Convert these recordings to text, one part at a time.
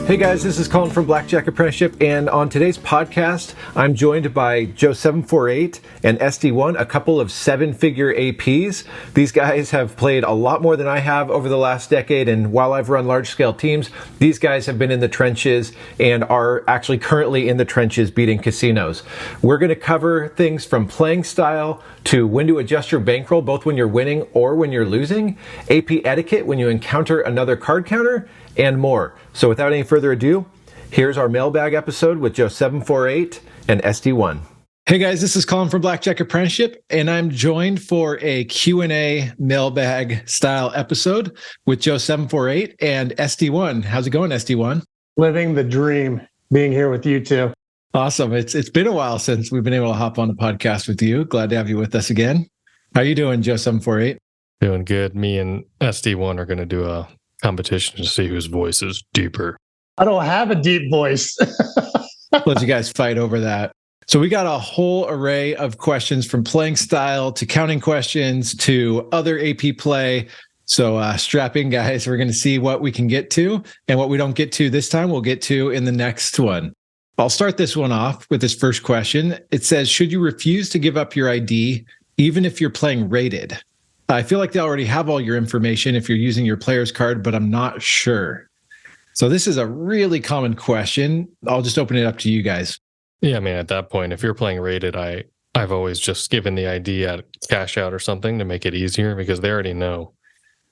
Hey guys, this is Colin from Blackjack Apprenticeship, and on today's podcast, I'm joined by BJA104 and SD1, a couple of seven-figure APs. These guys have played a lot more than I have over the last decade, and while I've run large-scale teams, these guys have been in the trenches and are actually currently in the trenches beating casinos. We're going to cover things from playing style to when to adjust your bankroll, both when you're winning or when you're losing, AP etiquette when you encounter another card counter, and more. So without any further ado, here's our mailbag episode with BJA104 and SD1. Hey guys, this is Colin from Blackjack Apprenticeship, and I'm joined for a Q&A mailbag style episode with BJA104 and SD1. How's it going, SD1? Living the dream, being here with you two. Awesome. It's been a while since we've been able to hop on the podcast with you. Glad to have you with us again. How you doing, BJA104? Doing good. Me and SD1 are going to do a competition to see whose voice is deeper. I don't have a deep voice. Let you guys fight over that. So we got a whole array of questions from playing style to counting questions to other AP play. So strap in, guys. We're going to see what we can get to, and what we don't get to this time, we'll get to in the next one. I'll start this one off with this first question. It says, should you refuse to give up your ID even if you're playing rated? I feel like they already have all your information if you're using your player's card, but I'm not sure. So this is a really common question. I'll just open it up to you guys. Yeah, I mean, at that point, if you're playing rated, I've always just given the ID at cash out or something to make it easier because they already know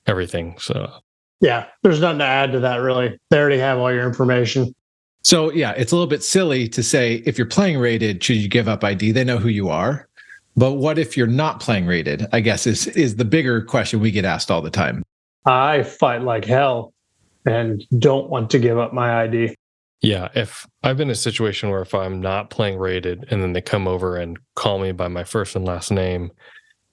everything. So yeah, there's nothing to add to that, really. They already have all your information. So yeah, it's a little bit silly to say if you're playing rated, should you give up ID? They know who you are. But what if you're not playing rated, I guess is the bigger question we get asked all the time. I fight like hell and don't want to give up my ID. Yeah, if I've been in a situation where if I'm not playing rated and then they come over and call me by my first and last name,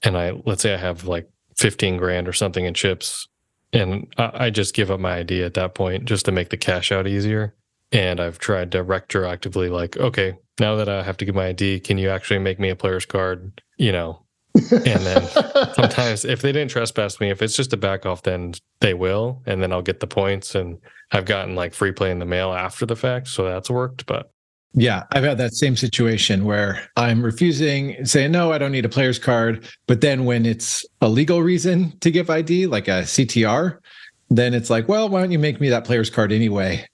and let's say I have like 15 grand or something in chips, and I just give up my ID at that point just to make the cash out easier. And I've tried to retroactively like, okay, now that I have to give my ID, can you actually make me a player's card? You know, and then sometimes if they didn't trespass me, if it's just a back off, then they will. And then I'll get the points. And I've gotten like free play in the mail after the fact. So that's worked. But yeah, I've had that same situation where I'm refusing, saying, no, I don't need a player's card. But then when it's a legal reason to give ID, like a CTR, then it's like, well, why don't you make me that player's card anyway?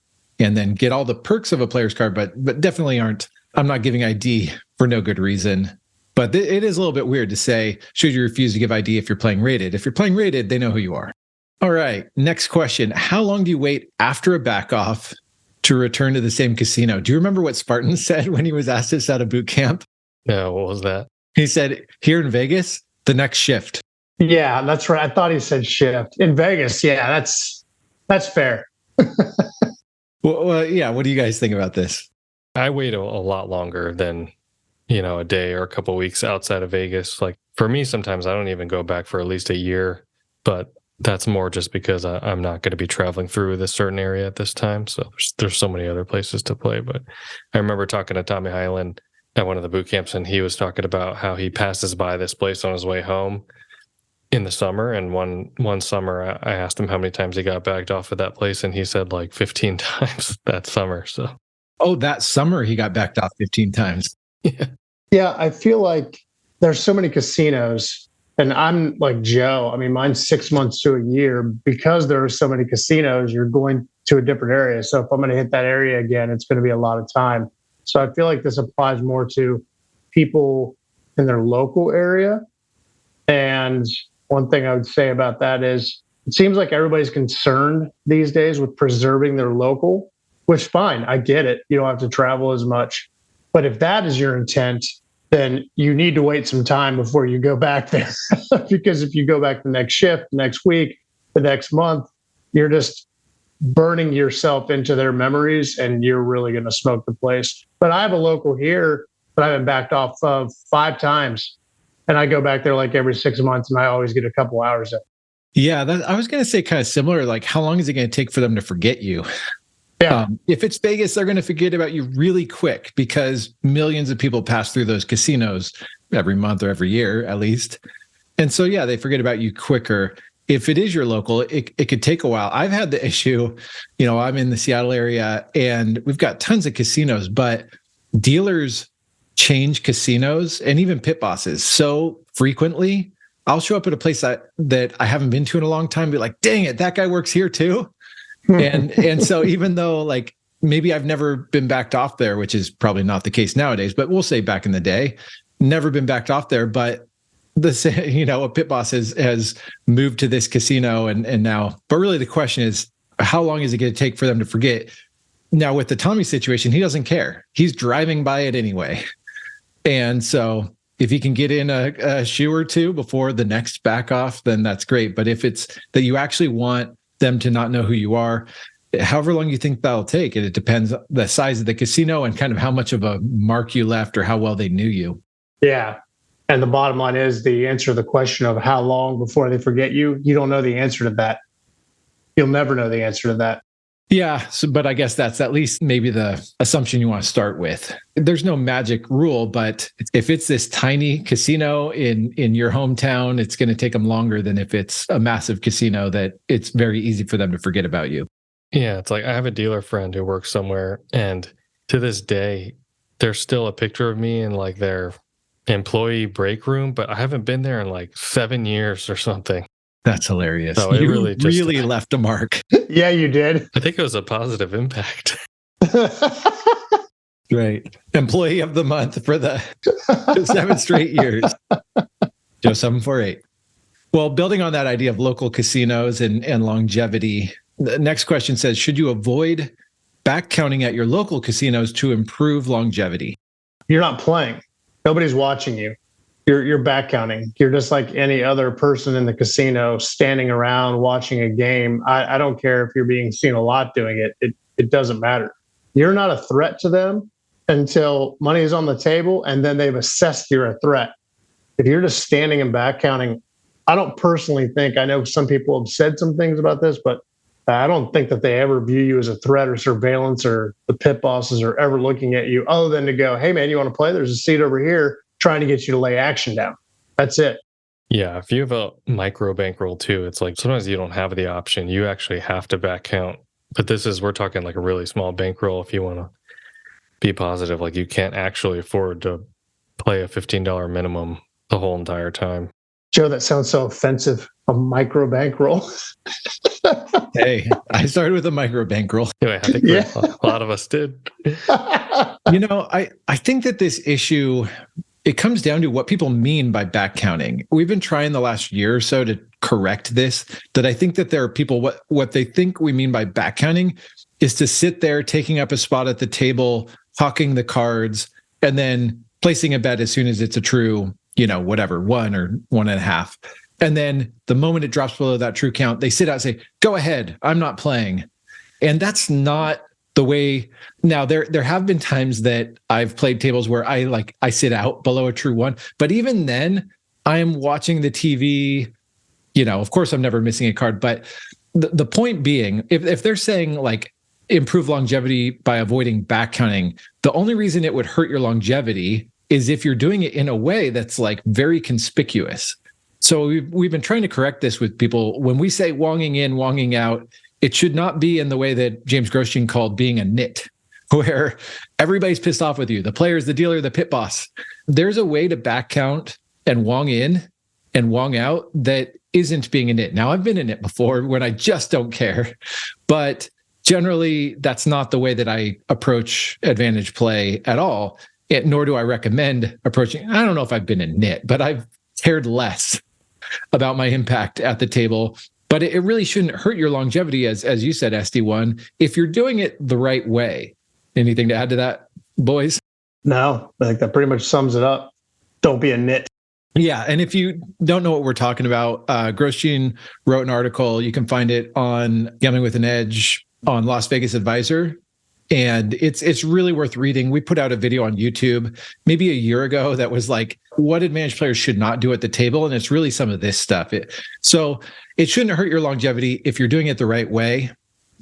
And then get all the perks of a player's card, but definitely I'm not giving ID for no good reason. But it is a little bit weird to say, should you refuse to give ID if you're playing rated? If you're playing rated, they know who you are. All right, next question. How long do you wait after a back off to return to the same casino? Do you remember what Spartan said when he was asked this at a boot camp? yeah, what was that? He said, here in Vegas, the next shift. Yeah, that's right. I thought he said shift. In Vegas, yeah, that's fair. Well, yeah, what do you guys think about this? I wait a lot longer than, a day or a couple of weeks outside of Vegas. Like for me, sometimes I don't even go back for at least a year, but that's more just because I'm not going to be traveling through this certain area at this time. So there's so many other places to play. But I remember talking to Tommy Highland at one of the boot camps, and he was talking about how he passes by this place on his way home in the summer. And one summer, I asked him how many times he got backed off at that place, and he said like 15 times that summer. So, oh, that summer he got backed off 15 times. Yeah, I feel like there's so many casinos, and I'm like Joe. I mean, mine's 6 months to a year. Because there are so many casinos, you're going to a different area. So if I'm going to hit that area again, it's going to be a lot of time. So I feel like this applies more to people in their local area. And one thing I would say about that is it seems like everybody's concerned these days with preserving their local, which fine, I get it. You don't have to travel as much. But if that is your intent, then you need to wait some time before you go back there. Because if you go back the next shift, next week, the next month, you're just burning yourself into their memories and you're really going to smoke the place. But I have a local here that I've been backed off of 5 times. And I go back there like every 6 months and I always get a couple hours in. Yeah, I was going to say kind of similar, like how long is it going to take for them to forget you? Yeah. If it's Vegas, they're going to forget about you really quick because millions of people pass through those casinos every month or every year at least. And so, yeah, they forget about you quicker. If it is your local, it could take a while. I've had the issue, I'm in the Seattle area and we've got tons of casinos, but dealers change casinos and even pit bosses so frequently. I'll show up at a place that I haven't been to in a long time, be like, dang it, that guy works here too. And so even though like maybe I've never been backed off there, which is probably not the case nowadays, but we'll say back in the day, never been backed off there, but a pit boss has moved to this casino and now, but really the question is, how long is it going to take for them to forget? Now with the Tommy situation, he doesn't care. He's driving by it anyway. And so if he can get in a shoe or two before the next back off, then that's great. But if it's that you actually want them to not know who you are, however long you think that'll take, and it depends the size of the casino and kind of how much of a mark you left or how well they knew you. Yeah. And the bottom line is the answer to the question of how long before they forget you, you don't know the answer to that. You'll never know the answer to that. Yeah. But I guess that's at least maybe the assumption you want to start with. There's no magic rule, but if it's this tiny casino in your hometown, it's going to take them longer than if it's a massive casino that it's very easy for them to forget about you. Yeah. It's like I have a dealer friend who works somewhere, and to this day, there's still a picture of me in like their employee break room, but I haven't been there in like 7 years or something. That's hilarious. So you really left a mark. Yeah, you did. I think it was a positive impact. Right. Employee of the month for the 7 straight years. Joe 748. Well, building on that idea of local casinos and longevity, the next question says, should you avoid back counting at your local casinos to improve longevity? You're not playing. Nobody's watching you. You're back counting. You're just like any other person in the casino standing around watching a game. I don't care if you're being seen a lot doing it. It doesn't matter. You're not a threat to them until money is on the table and then they've assessed you're a threat. If you're just standing and back counting, I don't personally think, I know some people have said some things about this, but I don't think that they ever view you as a threat or surveillance, or the pit bosses are ever looking at you other than to go, hey man, you want to play? There's a seat over here trying to get you to lay action down. That's it. Yeah. If you have a micro bankroll too, it's like sometimes you don't have the option. You actually have to back count. But we're talking like a really small bankroll. If you want to be positive, like you can't actually afford to play a $15 minimum the whole entire time. Joe, that sounds so offensive. A micro bankroll. Hey, I started with a micro bankroll. Anyway, I think a lot of us did. I think that this issue, it comes down to what people mean by back counting. We've been trying the last year or so to correct this, that I think that there are people, what they think we mean by back counting is to sit there taking up a spot at the table, hawking the cards, and then placing a bet as soon as it's a true, whatever, 1 or 1.5. And then the moment it drops below that true count, they sit out and say, go ahead, I'm not playing. And that's not the way. Now, there have been times that I've played tables where I sit out below a true 1, but even then I am watching the TV. Of course I'm never missing a card, but the point being, if they're saying like improve longevity by avoiding back counting, the only reason it would hurt your longevity is if you're doing it in a way that's like very conspicuous. So we've been trying to correct this with people. When we say wonging in, wonging out, it should not be in the way that James Grosjean called being a nit, where everybody's pissed off with you. The players, the dealer, the pit boss. There's a way to back count and wong in and wong out that isn't being a nit. Now, I've been in it before when I just don't care, but generally that's not the way that I approach advantage play at all, nor do I recommend approaching. I don't know if I've been a nit, but I've cared less about my impact at the table. But it really shouldn't hurt your longevity, as you said, SD1, if you're doing it the right way. Anything to add to that, boys? No, I think that pretty much sums it up. Don't be a nit. Yeah, and if you don't know what we're talking about, Grosjean wrote an article. You can find it on Gambling with an Edge on Las Vegas Advisor. And it's really worth reading. We put out a video on YouTube maybe a year ago that was like what advantage players should not do at the table. And it's really some of this stuff. So it shouldn't hurt your longevity if you're doing it the right way.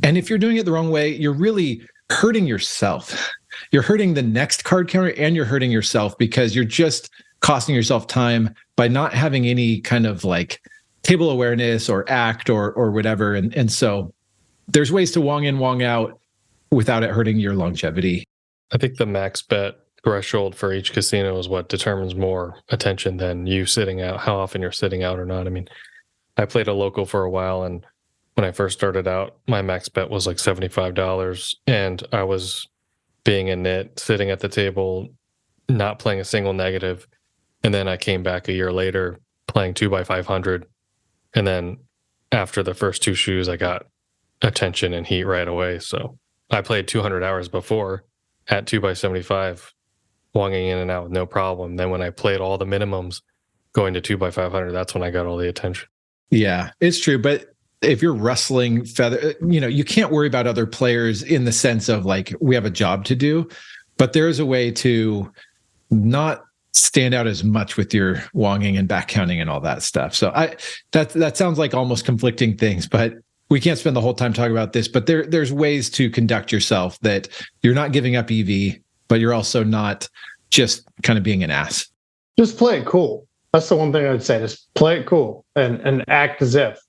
And if you're doing it the wrong way, you're really hurting yourself. You're hurting the next card counter and you're hurting yourself because you're just costing yourself time by not having any kind of like table awareness or act or whatever. And so there's ways to wong in, wong out without it hurting your longevity. I think the max bet threshold for each casino is what determines more attention than you sitting out, how often you're sitting out or not. I mean, I played a local for a while, and when I first started out, my max bet was like $75, and I was being a nit, sitting at the table, not playing a single negative. And then I came back a year later playing 2x500. And then after the first two shoes, I got attention and heat right away. So I played 200 hours before at 2x75, wonging in and out with no problem. Then when I played all the minimums going to 2x500, that's when I got all the attention. Yeah, it's true. But if you're wrestling feather, you can't worry about other players in the sense of like, we have a job to do, but there is a way to not stand out as much with your wonging and back counting and all that stuff. So that sounds like almost conflicting things, but we can't spend the whole time talking about this, but there's ways to conduct yourself that you're not giving up EV, but you're also not just kind of being an ass. Just play it cool. That's the one thing I would say. Just play it cool and act as if.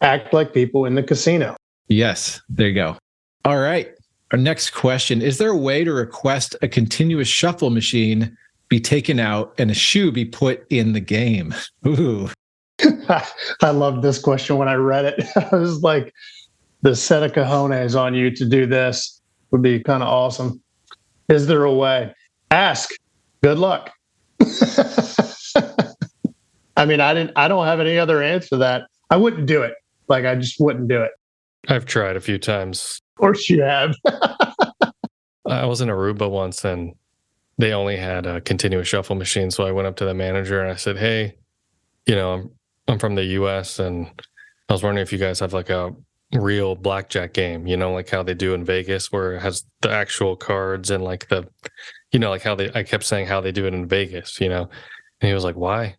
Act like people in the casino. Yes, there you go. All right. Our next question. Is there a way to request a continuous shuffle machine be taken out and a shoe be put in the game? Ooh. I loved this question when I read it. I was like, the set of cojones on you to do this would be kind of awesome. Is there a way? Ask. Good luck. I mean, I don't have any other answer to that. I wouldn't do it. Like, I just wouldn't do it. I've tried a few times. Of course you have. I was in Aruba once, and they only had a continuous shuffle machine. So I went up to the manager and I said, hey, I'm from the US, and I was wondering if you guys have like a real blackjack game, like how they do in Vegas, where it has the actual cards and like like I kept saying how they do it in Vegas, and he was like, why?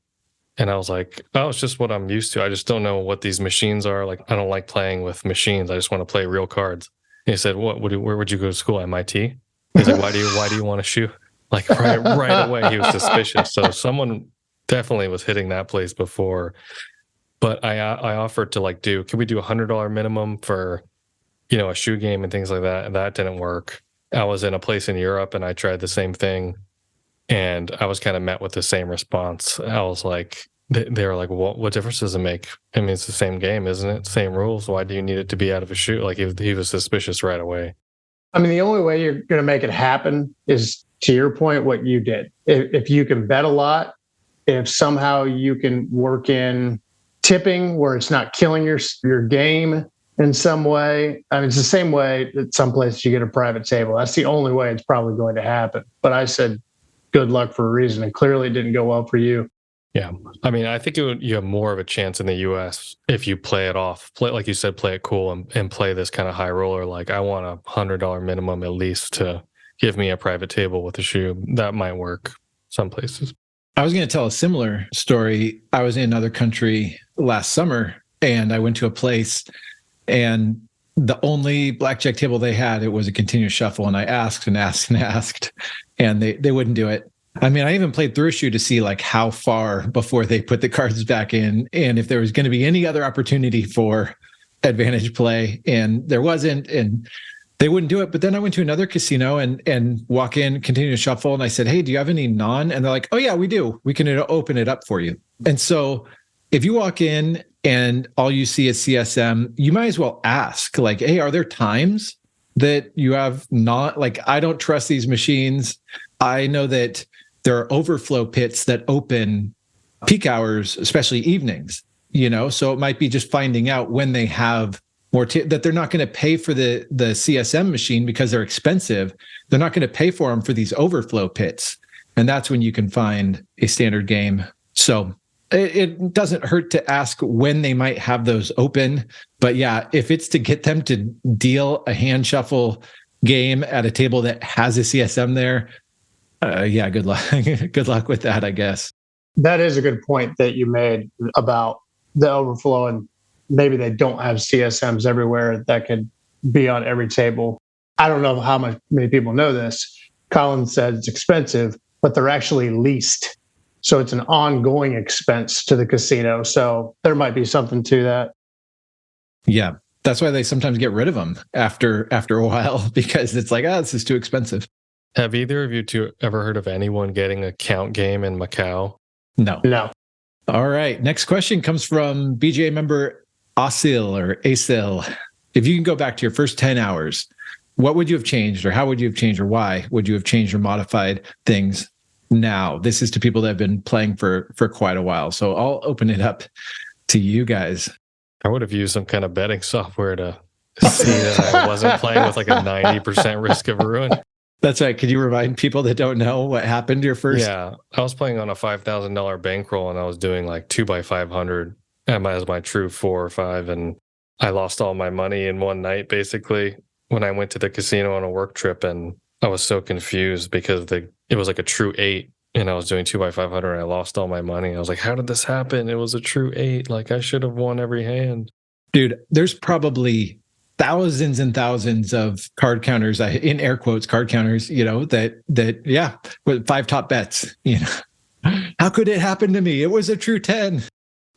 And I was like, oh, it's just what I'm used to. I just don't know what these machines are. Like, I don't like playing with machines. I just want to play real cards. And he said, where would you go to school? MIT? He's like, why do you want to shoot? Like right away, he was suspicious. So someone definitely was hitting that place before. But I offered to can we do $100 minimum for, a shoe game and things like that? And that didn't work. I was in a place in Europe and I tried the same thing. And I was kind of met with the same response. I was like, they were like, what difference does it make? I mean, it's the same game, isn't it? Same rules. Why do you need it to be out of a shoe? Like, he was suspicious right away. I mean, the only way you're going to make it happen is, to your point, what you did. If you can bet a lot, if somehow you can work in tipping where it's not killing your game in some way. I mean, it's the same way that some places you get a private table. That's the only way it's probably going to happen. But I said, good luck for a reason. And clearly it didn't go well for you. Yeah. I mean, I think you have more of a chance in the US if you play it off. Like you said, play it cool and play this kind of high roller. Like, I want a $100 minimum at least to give me a private table with a shoe. That might work some places. I was going to tell a similar story. I was in another country last summer and I went to a place and the only blackjack table they had, it was a continuous shuffle. And I asked and asked and asked, and they wouldn't do it. I mean, I even played through a shoe to see like how far before they put the cards back in and if there was going to be any other opportunity for advantage play. And there wasn't, and they wouldn't do it. But then I went to another casino and walk in, continue to shuffle. And I said, hey, do you have any non? And they're like, oh yeah, we do. We can open it up for you. And so if you walk in and all you see is CSM, you might as well ask like, hey, are there times that you have not, like, I don't trust these machines. I know that there are overflow pits that open peak hours, especially evenings, so it might be just finding out when they have more, that they're not going to pay for the CSM machine because they're expensive. They're not going to pay for them for these overflow pits. And that's when you can find a standard game. So it doesn't hurt to ask when they might have those open. But yeah, if it's to get them to deal a hand shuffle game at a table that has a CSM there, yeah, good luck. Good luck with that, I guess. That is a good point that you made about the overflow, and maybe they don't have CSMs everywhere that could be on every table. I don't know many people know this. Colin said it's expensive, but they're actually leased. So it's an ongoing expense to the casino. So there might be something to that. Yeah. That's why they sometimes get rid of them after a while, because it's like, this is too expensive. Have either of you two ever heard of anyone getting a count game in Macau? No. All right. Next question comes from BJA member Asil. If you can go back to your first 10 hours, what would you have changed, or how would you have changed, or why would you have changed or modified things now? This is to people that have been playing for quite a while. So I'll open it up to you guys. I would have used some kind of betting software to see that I wasn't playing with like a 90% risk of ruin. That's right. Could you remind people that don't know what happened to your first? Yeah. I was playing on a $5,000 bankroll, and I was doing like 2x500 as my true 4 or 5. And I lost all my money in one night, basically, when I went to the casino on a work trip. And I was so confused because it was like a true 8, and I was doing 2x500 and I lost all my money. I was like, how did this happen? It was a true 8. Like, I should have won every hand. Dude, there's probably thousands and thousands of card counters, in air quotes, card counters, with 5 top bets, How could it happen to me? It was a true 10.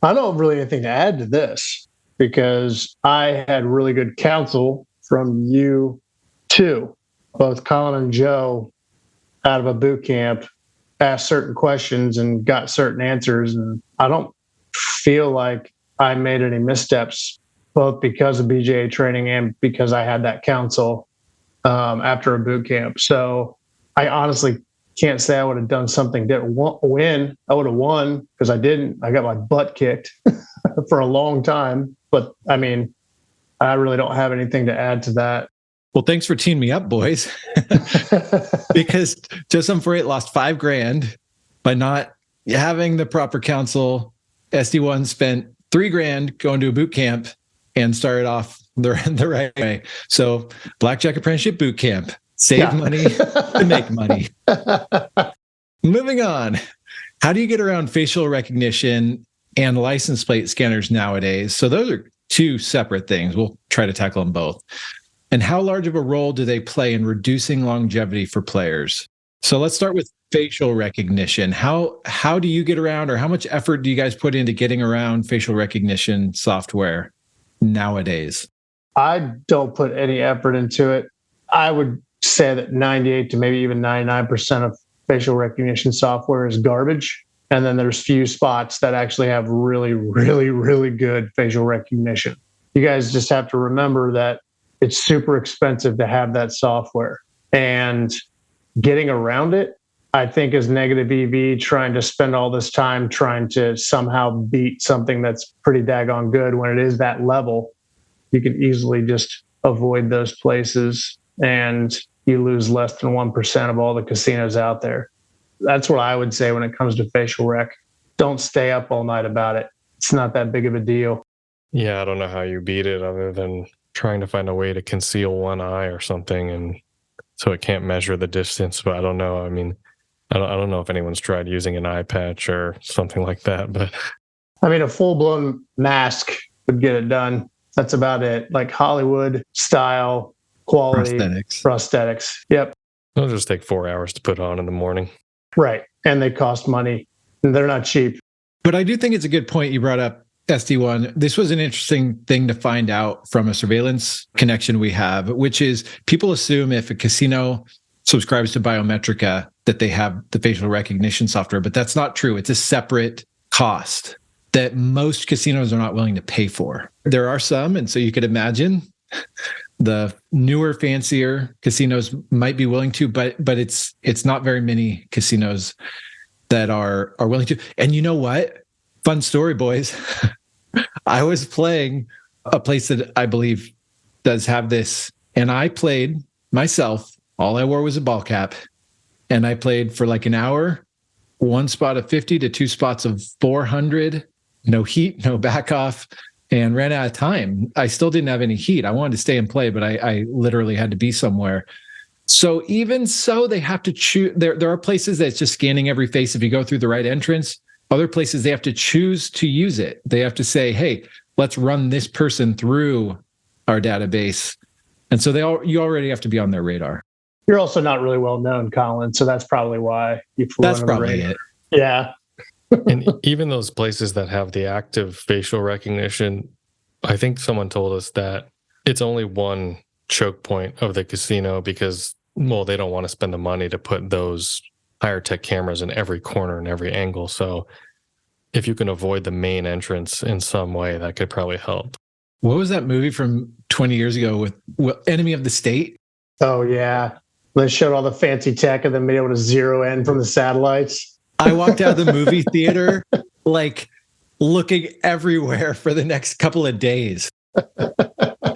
I don't really have anything to add to this because I had really good counsel from you two. Both Colin and Joe, out of a boot camp, asked certain questions and got certain answers. And I don't feel like I made any missteps, both because of BJA training and because I had that counsel after a boot camp. So I honestly can't say I would have done something, didn't win. I would have won because I didn't. I got my butt kicked for a long time. But I mean, I really don't have anything to add to that. Well, thanks for teeing me up, boys. Because Joe748 lost $5,000 by not having the proper counsel. SD1 spent $3,000 going to a boot camp and started off the right way. So Blackjack Apprenticeship Boot Camp. Save money to make money. Moving on. How do you get around facial recognition and license plate scanners nowadays? So those are two separate things. We'll try to tackle them both. And how large of a role do they play in reducing longevity for players? So let's start with facial recognition. How do you get around, or how much effort do you guys put into getting around facial recognition software nowadays? I don't put any effort into it. I would say that 98 to maybe even 99% of facial recognition software is garbage. And then there's few spots that actually have really, really, really good facial recognition. You guys just have to remember that it's super expensive to have that software. And getting around it, I think, is negative EV, trying to spend all this time trying to somehow beat something that's pretty daggone good. When it is that level, you can easily just avoid those places and you lose less than 1% of all the casinos out there. That's what I would say when it comes to facial rec. Don't stay up all night about it. It's not that big of a deal. Yeah, I don't know how you beat it other than trying to find a way to conceal one eye or something, and so it can't measure the distance. But I don't know. I mean, I don't know if anyone's tried using an eye patch or something like that. But I mean, a full-blown mask would get it done. That's about it. Like Hollywood style quality prosthetics. Yep. It'll just take 4 hours to put on in the morning. Right. And they cost money. And they're not cheap. But I do think it's a good point you brought up, SD1. This was an interesting thing to find out from a surveillance connection we have, which is people assume if a casino subscribes to Biometrica that they have the facial recognition software, but that's not true. It's a separate cost that most casinos are not willing to pay for. There are some, and so you could imagine the newer, fancier casinos might be willing to, but it's not very many casinos that are willing to. And you know what? Fun story, boys. I was playing a place that I believe does have this, and I played myself. All I wore was a ball cap, and I played for like an hour, one spot of 50 to 2 spots of 400, no heat, no back off, and ran out of time. I still didn't have any heat. I wanted to stay and play, but I literally had to be somewhere. So even so, they have to choose. There are places that's just scanning every face if you go through the right entrance. Other places, they have to choose to use it. They have to say, hey, let's run this person through our database. And so you already have to be on their radar. You're also not really well known, Colin, so that's probably why you flew That's under the probably radar. it. Yeah. And even those places that have the active facial recognition, I think someone told us that it's only one choke point of the casino because, well, they don't want to spend the money to put those higher tech cameras in every corner and every angle. So if you can avoid the main entrance in some way, that could probably help. What was that movie from 20 years ago with Enemy of the State? Oh, yeah. They showed all the fancy tech and then being able to zero in from the satellites. I walked out of the movie theater like looking everywhere for the next couple of days.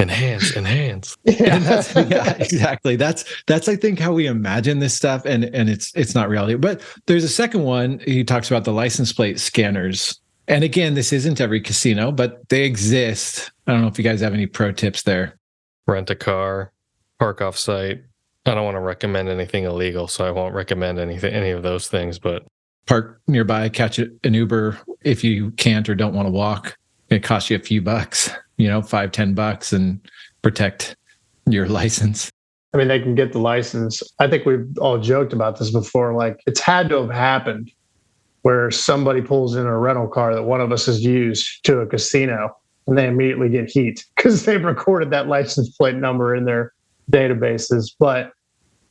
Enhance. Yeah. Yeah, exactly. That's I think how we imagine this stuff, and it's not reality. But there's a second one. He talks about the license plate scanners. And again, this isn't every casino, but they exist. I don't know if you guys have any pro tips there. Rent a car, park off site. I don't want to recommend anything illegal, so I won't recommend any of those things, but Park nearby, catch an Uber if you can't or don't want to walk. It costs you a few bucks, $5-10, and protect your license. I mean, they can get the license. I think we've all joked about this before. Like, it's had to have happened where somebody pulls in a rental car that one of us has used to a casino and they immediately get heat because they've recorded that license plate number in their databases. But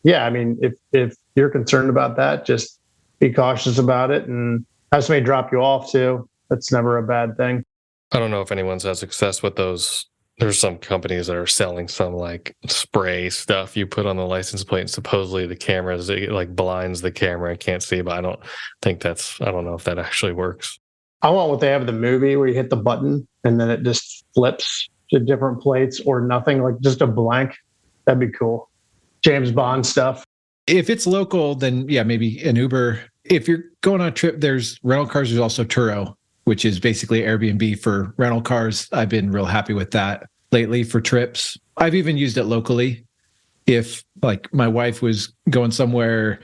yeah, I mean, if you're concerned about that, just be cautious about it and have somebody drop you off too. That's never a bad thing. I don't know if anyone's had success with those. There's some companies that are selling some like spray stuff you put on the license plate, and supposedly the cameras, it like blinds the camera and can't see, but I don't know if that actually works. I want what they have in the movie where you hit the button and then it just flips to different plates or nothing, like just a blank. That'd be cool. James Bond stuff. If it's local, then yeah, maybe an Uber. If you're going on a trip, there's rental cars. There's also Turo, which is basically Airbnb for rental cars. I've been real happy with that lately for trips. I've even used it locally. If like my wife was going somewhere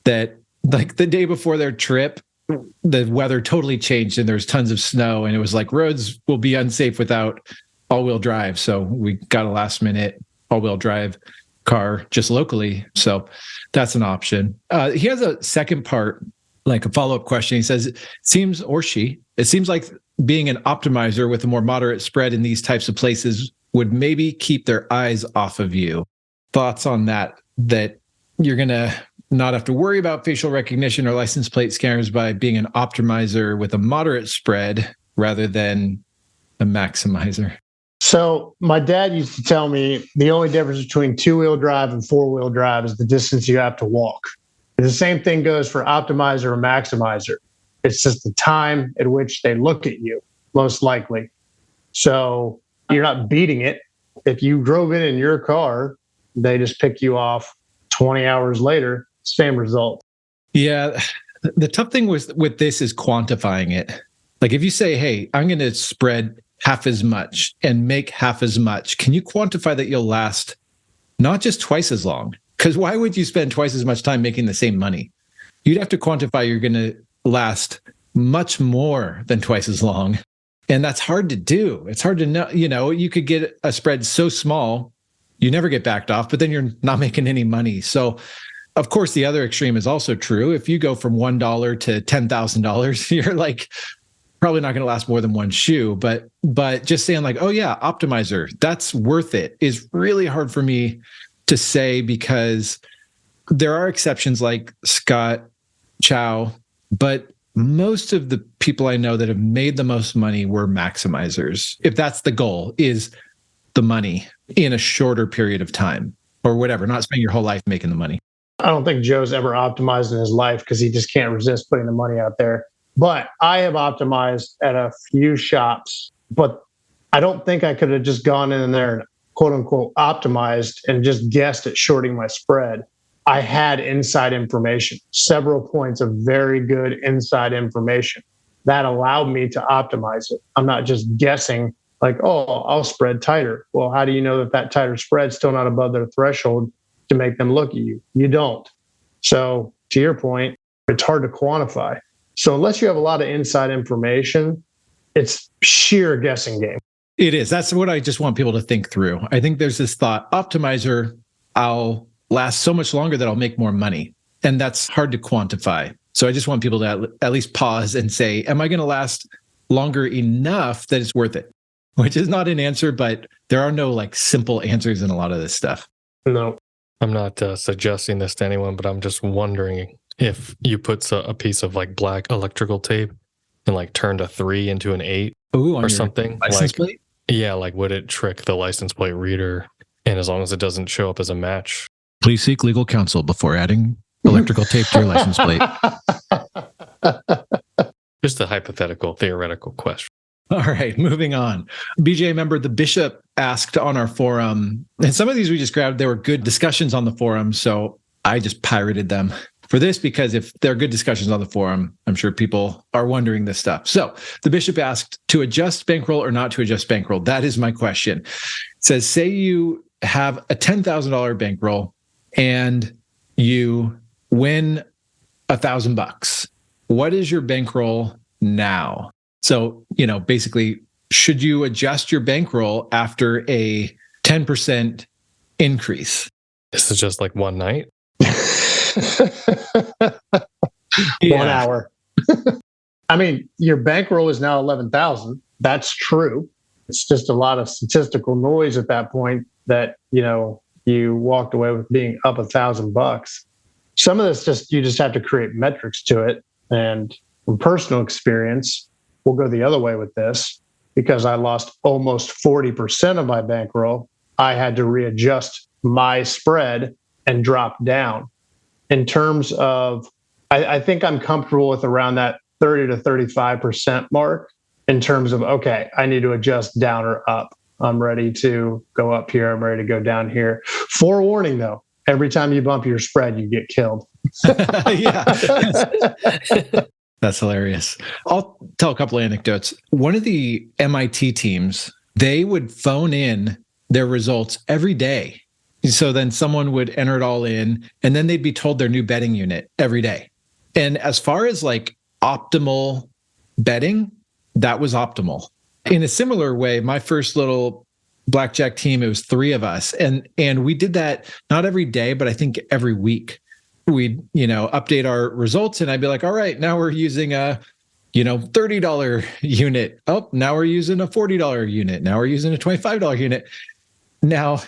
that like the day before their trip, the weather totally changed and there's tons of snow and it was like roads will be unsafe without all-wheel drive. So we got a last minute all-wheel drive car just locally. So that's an option. He has a second part, like a follow-up question. He says, it seems like being an optimizer with a more moderate spread in these types of places would maybe keep their eyes off of you. Thoughts on that you're going to not have to worry about facial recognition or license plate scanners by being an optimizer with a moderate spread rather than a maximizer? So my dad used to tell me the only difference between two-wheel drive and four-wheel drive is the distance you have to walk. The same thing goes for optimizer or maximizer. It's just the time at which they look at you, most likely. So you're not beating it. If you drove in your car, they just pick you off 20 hours later, same result. Yeah. The tough thing with this is quantifying it. Like if you say, hey, I'm going to spread half as much and make half as much, can you quantify that you'll last not just twice as long? Because why would you spend twice as much time making the same money? You'd have to quantify you're going to last much more than twice as long. And that's hard to do. It's hard to know, you could get a spread so small, you never get backed off, but then you're not making any money. So of course, the other extreme is also true. If you go from $1 to $10,000, you're like probably not going to last more than one shoe. But just saying like, oh yeah, optimizer, that's worth it is really hard for me to say because there are exceptions like Scott Chow, but most of the people I know that have made the most money were maximizers. If that's the goal, is the money in a shorter period of time or whatever, not spending your whole life making the money. I don't think Joe's ever optimized in his life because he just can't resist putting the money out there. But I have optimized at a few shops, but I don't think I could have just gone in there and quote unquote optimized and just guessed at shorting my spread. I had inside information, several points of very good inside information that allowed me to optimize it. I'm not just guessing like, oh, I'll spread tighter. Well, how do you know that tighter spread's still not above their threshold to make them look at you? You don't. So to your point, it's hard to quantify. So unless you have a lot of inside information, it's sheer guessing game. It is. That's what I just want people to think through. I think there's this thought, optimizer, I'll last so much longer that I'll make more money. And that's hard to quantify. So I just want people to at least pause and say, am I going to last longer enough that it's worth it? Which is not an answer, but there are no like simple answers in a lot of this stuff. No. I'm not suggesting this to anyone, but I'm just wondering if you put a piece of like black electrical tape and like turned a 3 into an 8 or something. License plate? Yeah, like would it trick the license plate reader? And as long as it doesn't show up as a match. Please seek legal counsel before adding electrical tape to your license plate. Just a hypothetical, theoretical question. All right, moving on. BJA member, the Bishop asked on our forum, and some of these we just grabbed, there were good discussions on the forum, so I just pirated them for this because if there are good discussions on the forum, I'm sure people are wondering this stuff. So the Bishop asked to adjust bankroll or not to adjust bankroll. That is my question. It says, say you have a $10,000 bankroll and you win $1,000. What is your bankroll now? So, basically, should you adjust your bankroll after a 10% increase? This is just like one night? 1 hour. I mean, your bankroll is now 11,000. That's true. It's just a lot of statistical noise at that point that, you walked away with being up $1,000. Some of this you just have to create metrics to it. And from personal experience, we'll go the other way with this because I lost almost 40% of my bankroll. I had to readjust my spread and drop down. In terms of, I think I'm comfortable with around that 30 to 35% mark in terms of, okay, I need to adjust down or up. I'm ready to go up here. I'm ready to go down here. Forewarning though, every time you bump your spread, you get killed. Yeah. That's hilarious. I'll tell a couple of anecdotes. One of the MIT teams, they would phone in their results every day. So then someone would enter it all in, and then they'd be told their new betting unit every day. And as far as like optimal betting, that was optimal. In a similar way, my first little blackjack team, it was 3 of us. And we did that not every day, but I think every week. We'd, update our results and I'd be like, all right, now we're using a, $30 unit. Oh, now we're using a $40 unit. Now we're using a $25 unit. Now,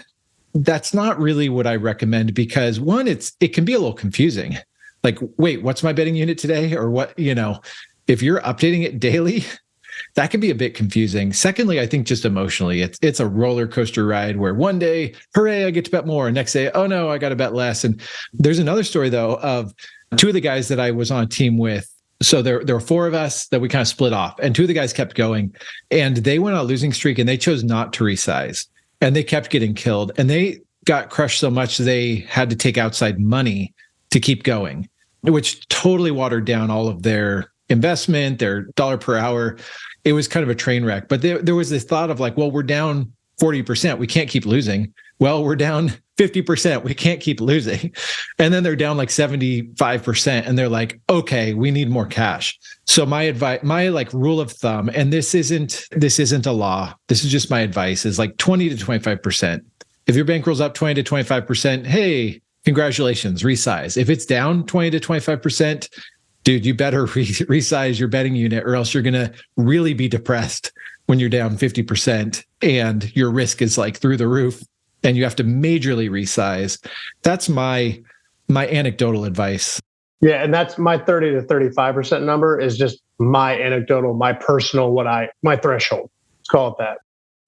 that's not really what I recommend because one, it can be a little confusing. Like, wait, what's my betting unit today? Or what, if you're updating it daily, that can be a bit confusing. Secondly, I think just emotionally, it's a roller coaster ride where one day, hooray, I get to bet more. Next day, oh no, I got to bet less. And there's another story though of 2 of the guys that I was on a team with. So there were 4 of us that we kind of split off, and 2 of the guys kept going, and they went on a losing streak, and they chose not to resize, and they kept getting killed, and they got crushed so much they had to take outside money to keep going, which totally watered down all of their investment, their dollar per hour. It was kind of a train wreck. But there was this thought of like, well, we're down 40%. We can't keep losing. Well, we're down 50%. We can't keep losing. And then they're down like 75%. And they're like, okay, we need more cash. So my advice, my like rule of thumb, and this isn't a law. This is just my advice, is like 20 to 25%. If your bankroll's up 20 to 25%, hey, congratulations, resize. If it's down 20 to 25%, dude, you better resize your betting unit or else you're going to really be depressed when you're down 50% and your risk is like through the roof and you have to majorly resize. That's my anecdotal advice. Yeah, and that's my 30 to 35% number is just my anecdotal, my personal, my threshold. Let's call it that.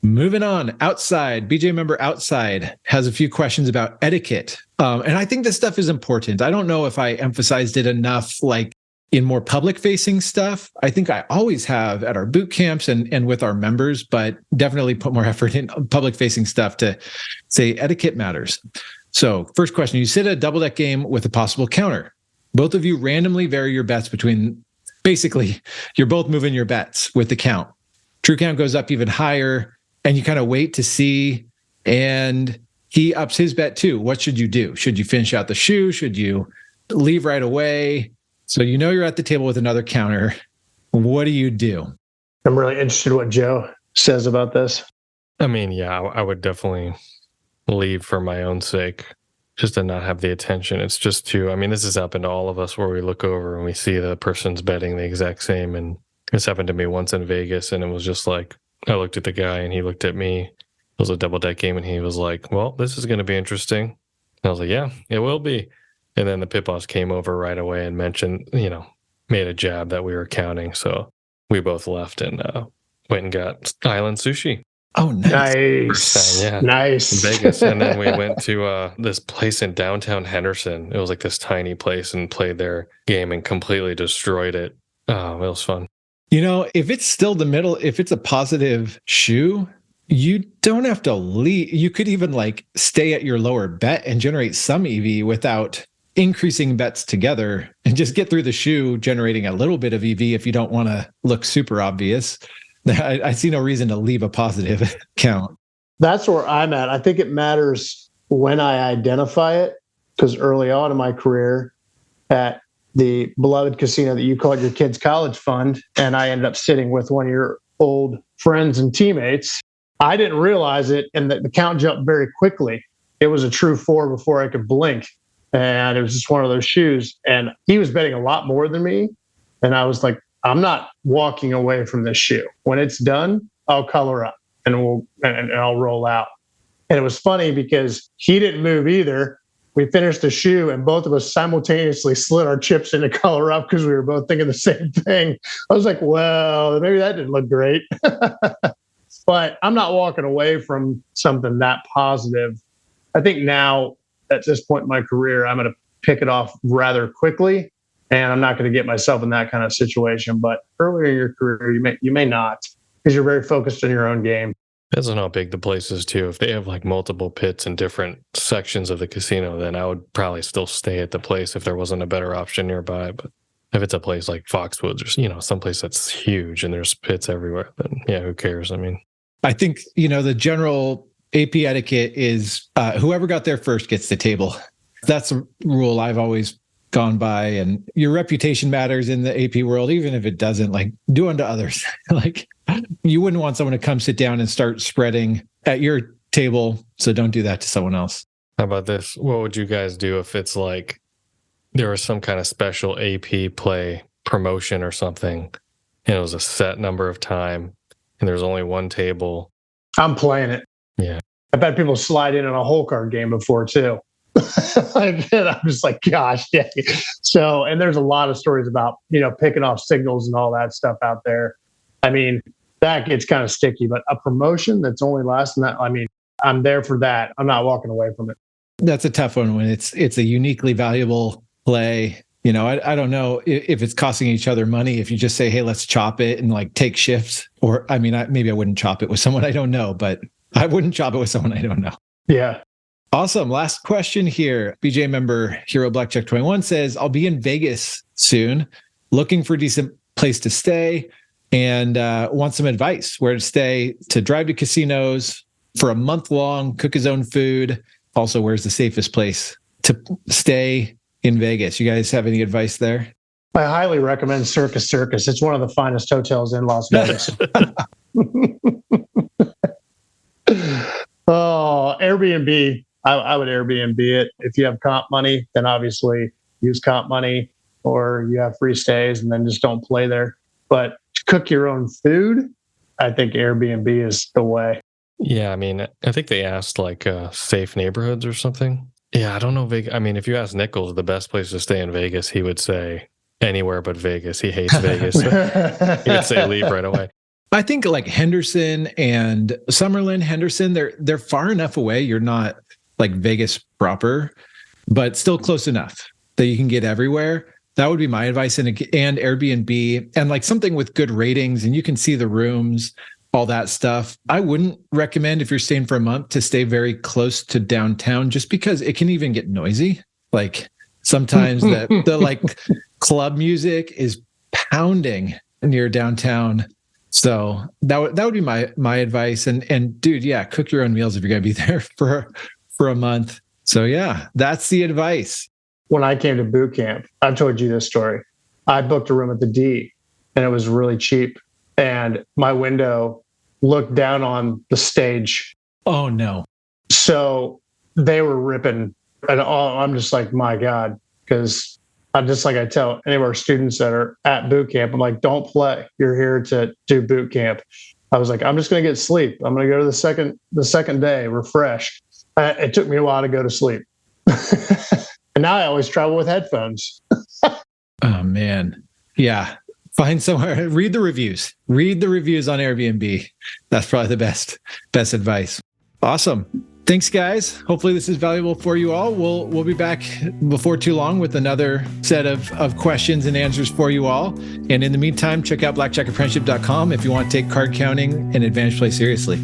Moving on, outside, BJ member outside has a few questions about etiquette. And I think this stuff is important. I don't know if I emphasized it enough, like in more public facing stuff. I think I always have at our boot camps and with our members, but definitely put more effort in public facing stuff to say etiquette matters. So first question, you sit at a double deck game with a possible counter. Both of you randomly vary your bets between, basically, you're both moving your bets with the count. True count goes up even higher and you kind of wait to see, and he ups his bet too. What should you do? Should you finish out the shoe? Should you leave right away? So you're at the table with another counter. What do you do? I'm really interested in what Joe says about this. I mean, yeah, I would definitely leave for my own sake. just to not have the attention. It's just too, I mean, this has happened to all of us where we look over and we see the person's betting the exact same. And this happened to me once in Vegas, and it was just like, I looked at the guy and he looked at me. It was a double deck game, and he was like, well, this is going to be interesting. And I was like, yeah, it will be. And then the pit boss came over right away and mentioned, made a jab that we were counting. So we both left and went and got island sushi. Oh, nice. Yeah. Nice. In Vegas. And then we went to this place in downtown Henderson. It was like this tiny place, and played their game and completely destroyed it. Oh, it was fun. If it's still the middle, if it's a positive shoe, you don't have to leave. You could even stay at your lower bet and generate some EV without increasing bets together, and just get through the shoe, generating a little bit of EV if you don't want to look super obvious. I see no reason to leave a positive count. That's where I'm at. I think it matters when I identify it, because early on in my career at the beloved casino that you called your kid's college fund, and I ended up sitting with one of your old friends and teammates, I didn't realize it, and the count jumped very quickly. It was a true 4 before I could blink, and it was just one of those shoes. And he was betting a lot more than me, and I was like, I'm not walking away from this shoe. When it's done, I'll color up and I'll roll out. And it was funny because he didn't move either. We finished the shoe, and both of us simultaneously slid our chips into color up because we were both thinking the same thing. I was like, well, maybe that didn't look great. But I'm not walking away from something that positive. I think now, at this point in my career, I'm going to pick it off rather quickly. And I'm not going to get myself in that kind of situation. But earlier in your career, you may not, because you're very focused on your own game. Depends on how big the place is too. If they have multiple pits in different sections of the casino, then I would probably still stay at the place if there wasn't a better option nearby. But if it's a place like Foxwoods or someplace that's huge and there's pits everywhere, then yeah, who cares? I mean, I think the general AP etiquette is whoever got there first gets the table. That's a rule I've always gone by, and your reputation matters in the AP world, even if it doesn't. Do unto others. You wouldn't want someone to come sit down and start spreading at your table, so don't do that to someone else. How about this? What would you guys do if it's there was some kind of special AP play promotion or something, and it was a set number of time, and there's only one table? I'm playing it. Yeah. I've had people slide in on a hole card game before too. I'm just like, gosh, dang. So, and there's a lot of stories about, picking off signals and all that stuff out there. I mean, that gets kind of sticky, but a promotion that's only lasting that, I'm there for that. I'm not walking away from it. That's a tough one when it's a uniquely valuable play. I don't know if it's costing each other money. If you just say, hey, let's chop it and take shifts, or, maybe I wouldn't chop it with someone I don't know, but I wouldn't chop it with someone I don't know. Yeah. Awesome. Last question here. BJ member Hero Blackjack 21 says, I'll be in Vegas soon, looking for a decent place to stay, and want some advice where to stay, to drive to casinos for a month long, cook his own food. Also, where's the safest place to stay in Vegas? You guys have any advice there? I highly recommend Circus Circus. It's one of the finest hotels in Las Vegas. Oh, Airbnb. I would Airbnb it. If you have comp money, then obviously use comp money, or you have free stays and then just don't play there. But to cook your own food, I think Airbnb is the way. Yeah, I think they asked safe neighborhoods or something. Yeah, I don't know. If you ask Nichols the best place to stay in Vegas, he would say anywhere but Vegas. He hates Vegas. He would say leave right away. I think Henderson and Summerlin, Henderson, they're far enough away. You're not Vegas proper, but still close enough that you can get everywhere. That would be my advice. And Airbnb and something with good ratings, and you can see the rooms, all that stuff. I wouldn't recommend, if you're staying for a month, to stay very close to downtown, just because it can even get noisy. Sometimes the club music is pounding near downtown. So that would be my advice. And dude, yeah, cook your own meals if you're going to be there for a month. So yeah, that's the advice. When I came to boot camp, I've told you this story. I booked a room at the D, and it was really cheap. And my window looked down on the stage. Oh no. So they were ripping And I'm just like, my God, because I tell any of our students that are at boot camp, I'm like, don't play. You're here to do boot camp. I was like, I'm just going to get sleep. I'm going to go to the second day, refresh. It took me a while to go to sleep. And now I always travel with headphones. Oh man. Yeah. Find somewhere, read the reviews on Airbnb. That's probably the best advice. Awesome. Thanks, guys. Hopefully this is valuable for you all. We'll be back before too long with another set of questions and answers for you all. And in the meantime, check out blackjackapprenticeship.com if you want to take card counting and advantage play seriously.